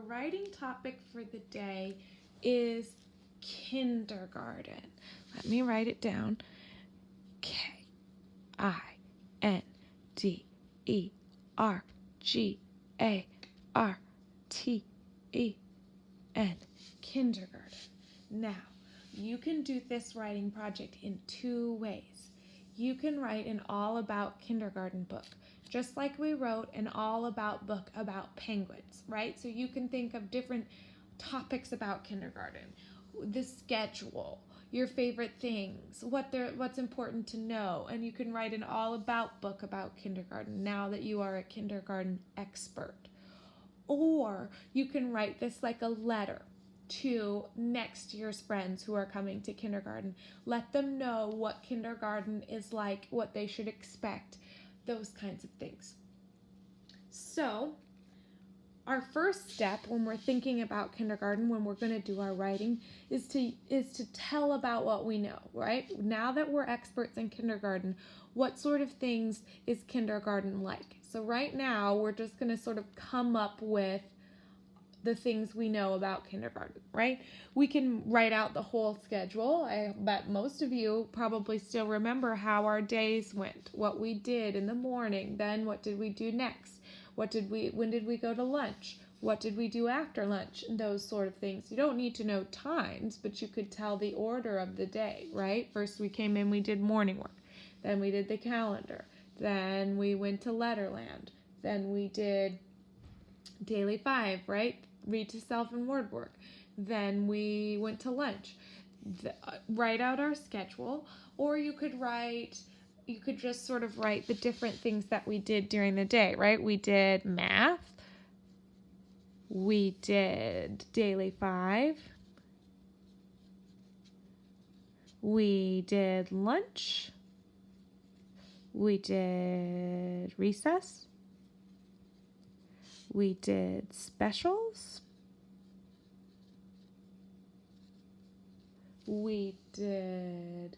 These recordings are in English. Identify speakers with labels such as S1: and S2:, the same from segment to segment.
S1: writing topic for the day is kindergarten. Let me write it down. Kindergarten. Kindergarten. Now, you can do this writing project in two ways. You can write an all about kindergarten book, just like we wrote an all about book about penguins, right? So you can think of different topics about kindergarten, the schedule, your favorite things, what's important to know, and you can write an all about book about kindergarten now that you are a kindergarten expert. Or you can write this like a letter to next year's friends who are coming to kindergarten. Let them know what kindergarten is like, what they should expect, those kinds of things. So, our first step when we're thinking about kindergarten, when we're going to do our writing, is to tell about what we know, right? Now that we're experts in kindergarten, what sort of things is kindergarten like? So right now, we're just going to sort of come up with the things we know about kindergarten, right? We can write out the whole schedule. I bet most of you probably still remember how our days went, what we did in the morning, then what did we do next? When did we go to lunch? What did we do after lunch? Those sort of things. You don't need to know times, but you could tell the order of the day, right? First we came in, we did morning work. Then we did the calendar. Then we went to Letterland. Then we did Daily 5, right? Read to self and word work. Then we went to lunch. Write out our schedule, or you could just sort of write the different things that we did during the day, right? We did math. We did Daily 5. We did lunch. We did recess. We did specials. We did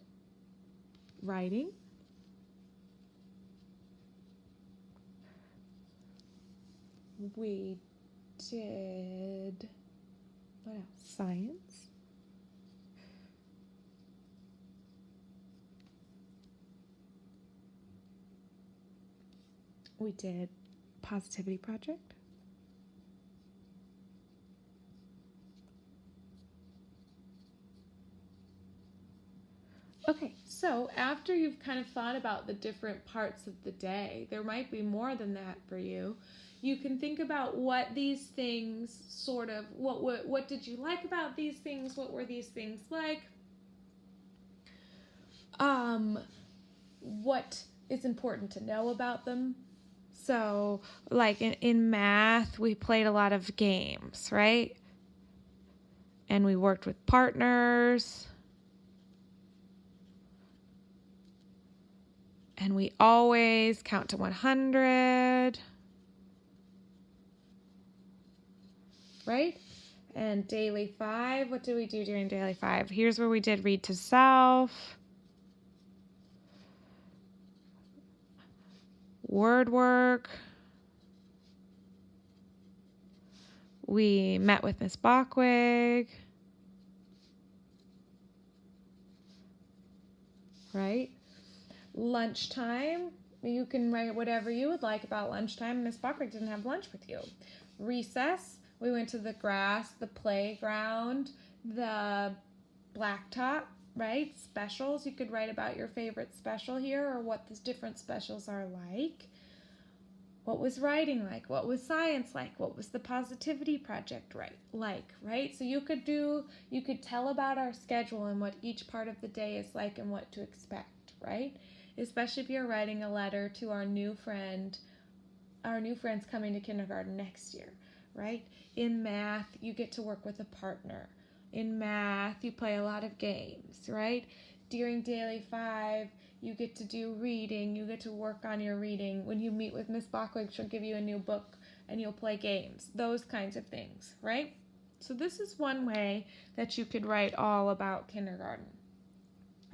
S1: writing. We did, what else? Science. We did positivity project. Okay, so after you've kind of thought about the different parts of the day, there might be more than that for you. You can think about what these things sort of, what did you like about these things? What were these things like? What is important to know about them? So, like in math, we played a lot of games, right? And we worked with partners. And we always count to 100. Right? And Daily 5, what did we do during Daily 5? Here's where we did read to self. Word work. We met with Miss Bache-Wiig. Right? Lunchtime. You can write whatever you would like about lunchtime. Miss Bache-Wiig didn't have lunch with you. Recess. We went to the grass, the playground, the blacktop, right? Specials. You could write about your favorite special here or what the different specials are like. What was writing like? What was science like? What was the positivity project like, right? So you could tell about our schedule and what each part of the day is like and what to expect, right? Especially if you're writing a letter to our new friends coming to kindergarten next year, right? In math, you get to work with a partner. In math, you play a lot of games, right? During Daily 5, you get to do reading. You get to work on your reading. When you meet with Miss Bache-Wiig, she'll give you a new book and you'll play games. Those kinds of things, right? So this is one way that you could write all about kindergarten.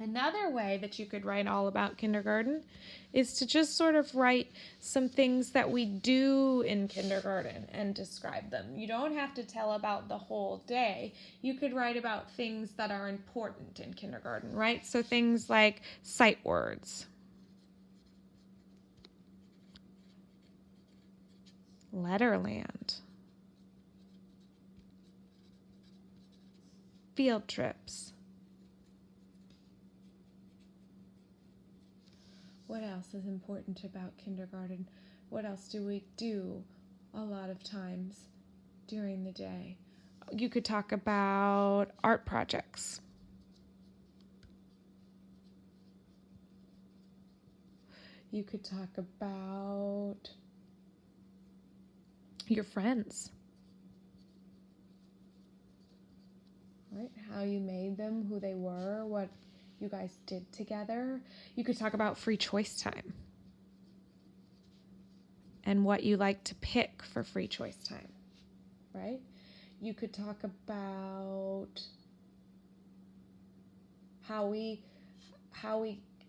S1: Another way that you could write all about kindergarten is to just sort of write some things that we do in kindergarten and describe them. You don't have to tell about the whole day. You could write about things that are important in kindergarten, right? So things like sight words, Letterland, field trips. What else is important about kindergarten? What else do we do a lot of times during the day? You could talk about art projects. You could talk about your friends, right? How you made them, who they were, what you guys did together. You could talk about free choice time and what you like to pick for free choice time, right? You could talk about how we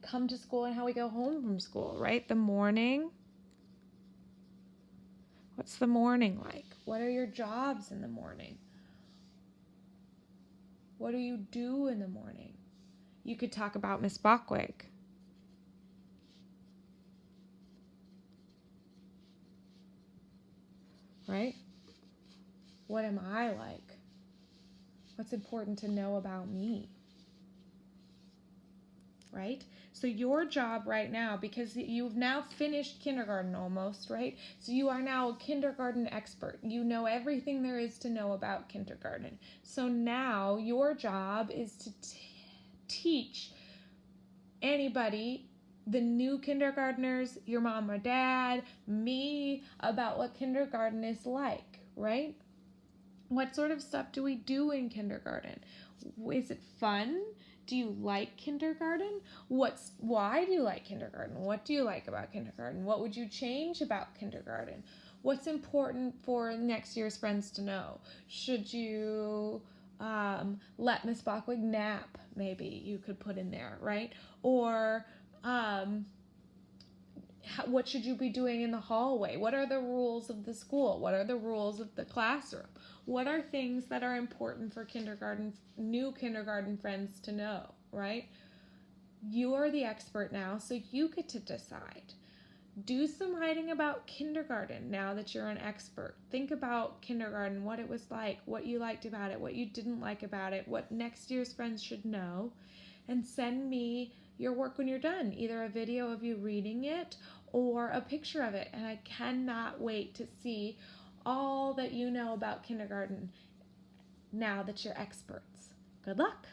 S1: come to school and how we go home from school, right? The morning. What's the morning like? What are your jobs in the morning? What do you do in the morning? You could talk about Miss Bache-Wiig. Right? What am I like? What's important to know about me? Right? So your job right now, because you've now finished kindergarten almost, right? So you are now a kindergarten expert. You know everything there is to know about kindergarten. So now your job is to teach anybody, the new kindergartners, your mom or dad, me, about what kindergarten is like, right? What sort of stuff do we do in kindergarten? Is it fun? Do you like kindergarten? Why do you like kindergarten? What do you like about kindergarten? What would you change about kindergarten? What's important for next year's friends to know? Should you let Miss Bache-Wiig nap? Maybe you could put in there, right? Or what should you be doing in the hallway? What are the rules of the school? What are the rules of the classroom? What are things that are important for new kindergarten friends to know, right? You are the expert now, so you get to decide. Do some writing about kindergarten now that you're an expert. Think about kindergarten, what it was like, what you liked about it, what you didn't like about it, what next year's friends should know, and send me your work when you're done, either a video of you reading it or a picture of it. And I cannot wait to see all that you know about kindergarten now that you're experts. Good luck.